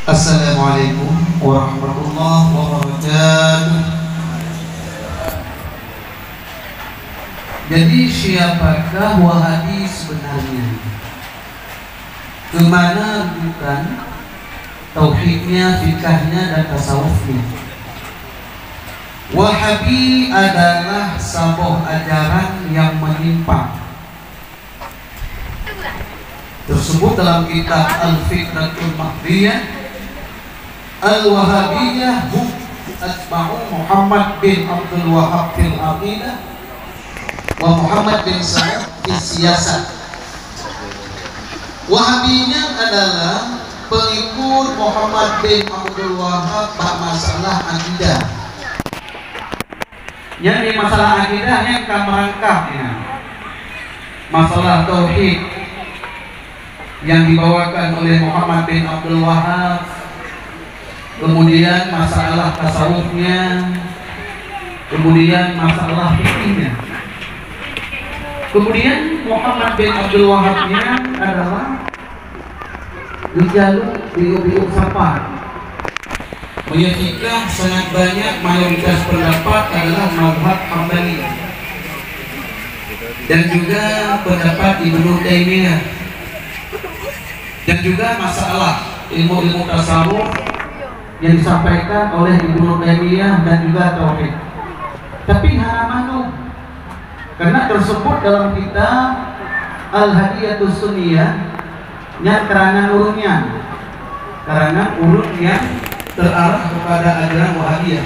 Assalamualaikum warahmatullahi wabarakatuh. Jadi siapakah Wahabi sebenarnya? Kemana bukan tauhidnya, fikahnya, dan tasawufnya? Wahabi adalah sebuah ajaran yang menyimpang, tersebut dalam kitab Al-Fikratul Mahdiyah. Al-Wahabiyah hum atba'u Muhammad bin Abdul Wahhab fil aqidah wa Muhammad bin Sa'ad fil siyasat. Wahabiynya adalah pengikut Muhammad bin Abdul Wahhab pada masalah akidah. Yang di masalah akidahnya akan merangkapnya masalah tauhid yang dibawakan oleh Muhammad bin Abdul Wahhab, kemudian masalah tasawufnya, kemudian masalah fikihnya. Kemudian Muhammad bin Abdul Wahhabnya adalah di jalur biu-biu sapa. Menyebutkan sangat banyak, mayoritas pendapat adalah mazhab Hambali dan juga pendapat Ibnu Taimiyah, dan juga masalah ilmu-ilmu tasawuf yang disampaikan oleh Ibnu Taimiyah dan juga tauhid. Tapi haramanu karena tersebut dalam kitab Al-Hadiyatus Sunniyah nya karangan urut yang terarah kepada ajaran Wahabiyah.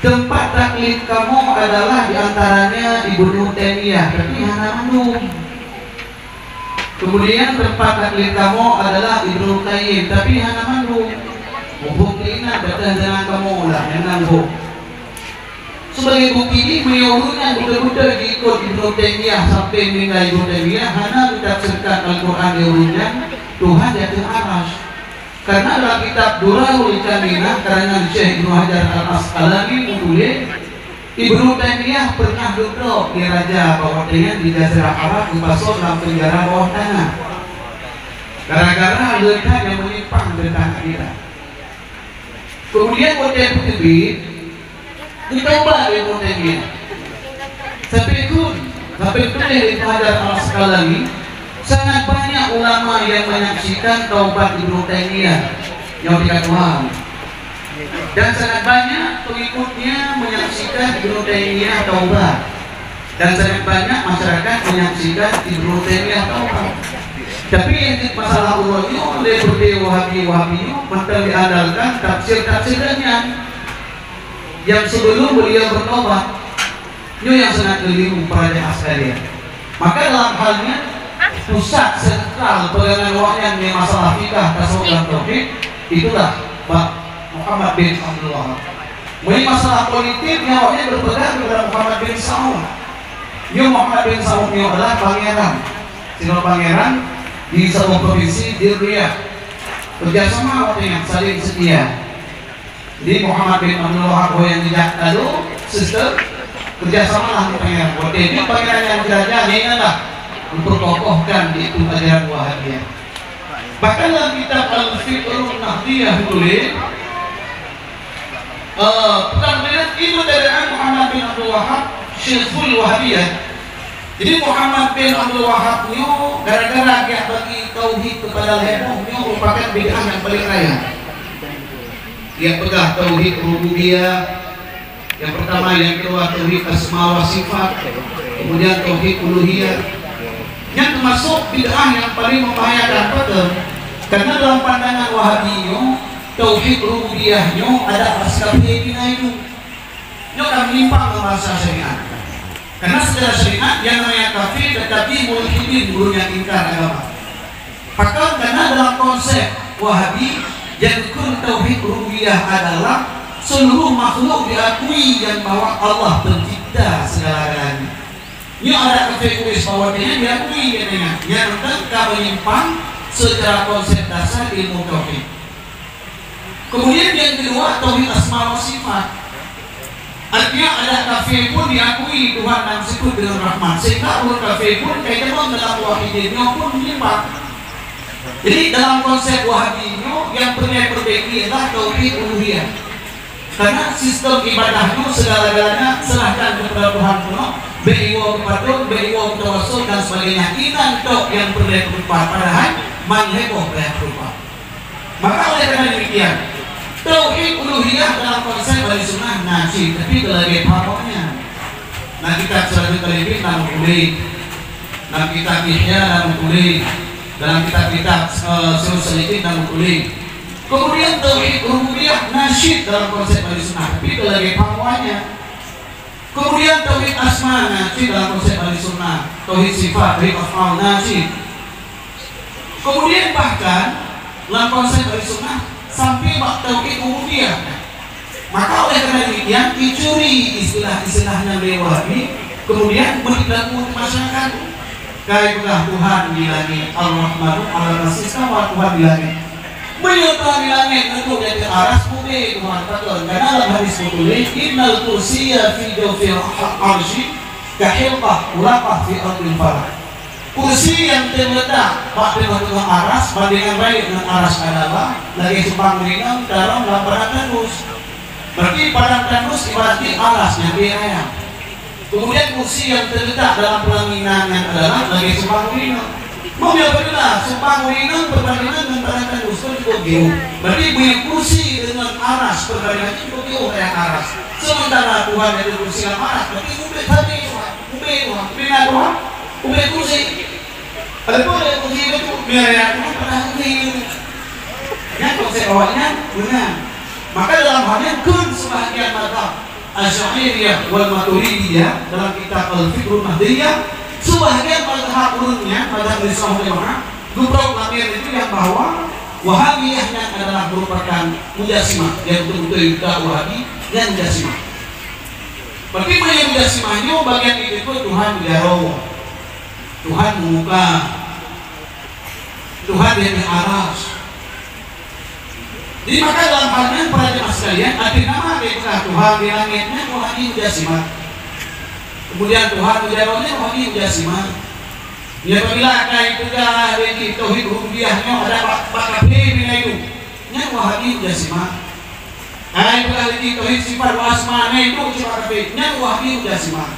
Tempat taklid kamu adalah diantaranya Ibnu Taimiyah, berarti haramanu. Kemudian tempat taklid kamu adalah Ibnu Qayyim, tapi haramanu. Buktinya datang dengan kamu lah yang nanggung. Sebagai bukti ini menyuruhkan budak-budak diikut Ibnu Taimiyah sampai meninggal Ibnu Taimiyah hanya ditafsirkan Al-Quran diurutnya Tuhan jatuh aras. Karena dalam kitab Durarul Kaminah karena Syekh Ibnu Hajar Al-Asqalani menulis Ibnu Taimiyah pernah duduk di Raja bawah tanah di Jazirah Arab dipasok dalam penjara bawah tanah gara-gara letak yang menyimpang tentang akidah. Kemudian waktu itu terbit ditambah Ibnu Taimiyah sampai itu Ibnu Hajar Al-Asqalani sangat banyak ulama yang menyaksikan taubat Ibnu Taimiyah yang dikatakan, dan sangat banyak pengikutnya menyaksikan Ibnu Taimiyah taubat, dan sangat banyak masyarakat menyaksikan Ibnu Taimiyah taubat. Tapi yang masalah ulama oleh Wahabi maka diandalkan tafsirnya yang sebelum beliau bertobat itu yang sangat keliru para jemaah sekalian. Maka dalam halnya pusat sentral pegangan wahyu yang masalah fikah, tasawuf dan tauhid itulah Pak Muhammad bin Abdul Wahhab. Mengenai masalah politik nyawanya berpegang kepada Muhammad bin Saud. Muhammad bin Saud adalah pangeran, pangeran di sebuah provinsi di Riyadh. Kerjasama waktunya saling setia. Jadi Muhammad bin Abdul Wahhab yang tidak lalu sister kerjasama lah pangeran. Waktu ini pangeran yang kerajaan ini adalah memperkokohkan itu ajaran Wahabiyah. Bahkan dalam kitab Al-Fikratul Mahdiyah tulis pertama itu dari Muhammad bin Abdul Wahhab Syekhul Wahabiyah. Jadi Muhammad bin Abdul Wahhab gara-gara dia bagi tauhid kepada heboh merupakan bid'ah yang paling raya. Dia pegang tauhid rububiyah yang pertama, yang kedua tauhid asma wa sifat, kemudian tauhid uluhiyah. Yang termasuk bid'ah yang paling membahayakan betul. Karena dalam pandangan Wahabiyyo tauhid rububiyahnya ada asal keyakinan itu akan menyimpang ke bahasa syariat. Karena secara syariat yang namanya kafir tetapi mulhidin, guru yang ingkar agama. Maka karena dalam konsep Wahabi yang rukun tauhid rububiyah adalah seluruh makhluk diakui yang bahwa Allah pencipta segala-galanya. Ini ada kafir bahwa dia diakui katanya. Yang tentang menyimpang secara konsep dasar ilmu tauhid. Kemudian yang kedua tauhid asma wa sifat. Artinya ada kafir pun diakui Tuhan dan disebut dengan Rahman. Sehingga urut kafir pun kaitannya dalam wahidnya pun menyimpang. Jadi dalam konsep Wahabiyyo yang ini adalah tauhid uluhiyah. Karena sistem ibadah itu segala-galanya serahkan kepada Tuhan kuno, beriwa kepada beriwa tawasul dan sebagainya. Inan tok yang berdaya berupa padahal manhebo berdaya berupa. Maka oleh karena demikian, tauhid uluhiyah dalam konsep ahli sunnah najib, tapi kelagi pokoknya. Nah kita selanjutnya ini namun kulit, nah kita ihya namun kulit, dalam kitab-kitab Sirus Salikin namun kulit. Kemudian tauhid rububiyah nasyid dalam konsep ahli sunnah, tapi kelagi pokoknya. Kemudian tauhid asma nasyid dalam konsep ahli sunnah, tauhid sifat, tauhid af'al nasyid. Kemudian bahkan dalam konsep ahli sunnah sampai tauhid rububiyah. Maka oleh karena demikian dicuri istilah-istilahnya Wahabi, kemudian berlaku masyarakat. Kaitlah Tuhan di langit, Ar-Rahmanu 'alal arsyis istawa, Tuhan di langit. Beliau Tuhan di langit tentu dari aras putih Tuhan katakan. Karena dalam hadis putih, innal kursiyya fi jawfil arsy kahilqah ulaqah fi ardil falak. Kursi yang terletak pada tengah aras bandingan baik dengan aras adalah lagi sumpang ringan dalam padang tandus. Berarti padang tandus ibaratnya arasnya ayam. Kemudian kursi yang terletak dalam pelaminan adalah lagi sumpang ringan. Mobil berbeda, sumpang ringan perbandingan dengan padang tandus itu cukup jauh. Berarti punya kursi dengan aras perbandingan cukup jauh kayak aras. Sementara Tuhan itu kursi yang aras, berarti ubed hati Tuhan, ubed kursi. Ada boleh kursi itu biar ya Tuhan pada ini. Ya konsep awalnya benar. Maka dalam halnya kun sebahagian mazhab Asy'ariyah wal Maturidiyah dalam kitab Al-Fiqhul Mahdiyah, sebahagian mazhab urutnya mazhab Islam Jamaah grup lamir itu yang bahwa Wahabiyah yang adalah merupakan mujassimah, yang betul-betul juga Wahabi dan mujassimah. Berarti yang mujassimahnya bagian itu Tuhan jauh, Tuhan muka, Tuhan di aras. Jadi maka dalam halnya para jemaah sekalian, ada nama kita Tuhan di langitnya, Tuhan di mujassimah. Kemudian Tuhan menjawabnya, Tuhan di mujassimah. Ya apabila kain juga dari tauhid rububiyahnya ada bakal nilai itu, nya Wahabi mujassimah. Kain juga dari tauhid sifat wa asma'nya itu cuma nya Wahabi mujassimah.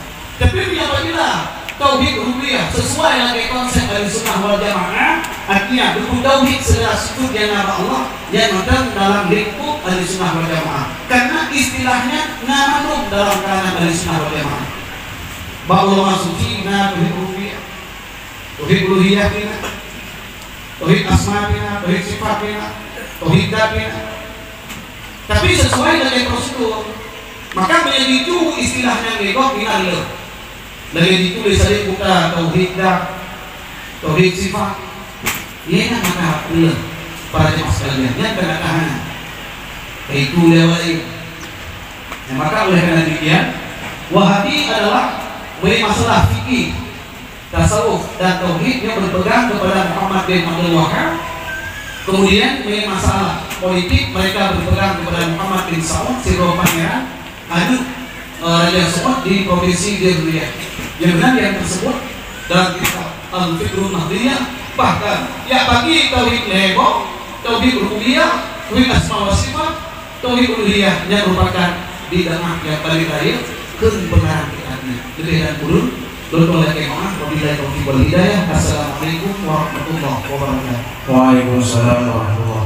Tapi apabila tauhid rububiyah sesuai dengan konsep dari sunnah wal jamaah, artinya berupa tauhid segala sifat yang nama Allah yang ada dalam lingkup dari sunnah wal jamaah. Karena istilahnya namanum dalam kalangan dari sunnah wal jamaah. Bahwa suci na tauhid rububiyah, tauhid uluhiyah pina, tauhid asma pina, tauhid sifat pina, tauhid dat pina. Tapi sesuai dengan prosedur. Maka menjadi itu istilahnya legok pina lho. Lagi ditulis saja buka tauhid dak, tauhid sifat. Ini kan maka belum para jemaah sekalian yang kena tahanan. Itu lewat. Nah, maka oleh karena demikian, Wahabi adalah mengenai masalah fikih, tasawuf dan tauhid yang berpegang kepada Muhammad bin Abdul Wahhab. Kemudian mengenai masalah politik mereka berpegang kepada Muhammad bin Saud, Sirro Pangeran, Adu Raja Saud di provinsi Diriyah. Yang benar yang tersebut dalam kitab Al-Fiqhul Mahdiyah. Bahkan ya bagi tauhid lego, tauhid rububiyah, tauhid asma wa sifat, tauhid uluhiyah yang merupakan di dalam yang paling terakhir kebenaran kitabnya. Lebih dan kurun oleh kemah wabillahi taufiq wal hidayah. Assalamualaikum warahmatullahi wabarakatuh. Waalaikumsalam warahmatullahi wabarakatuh.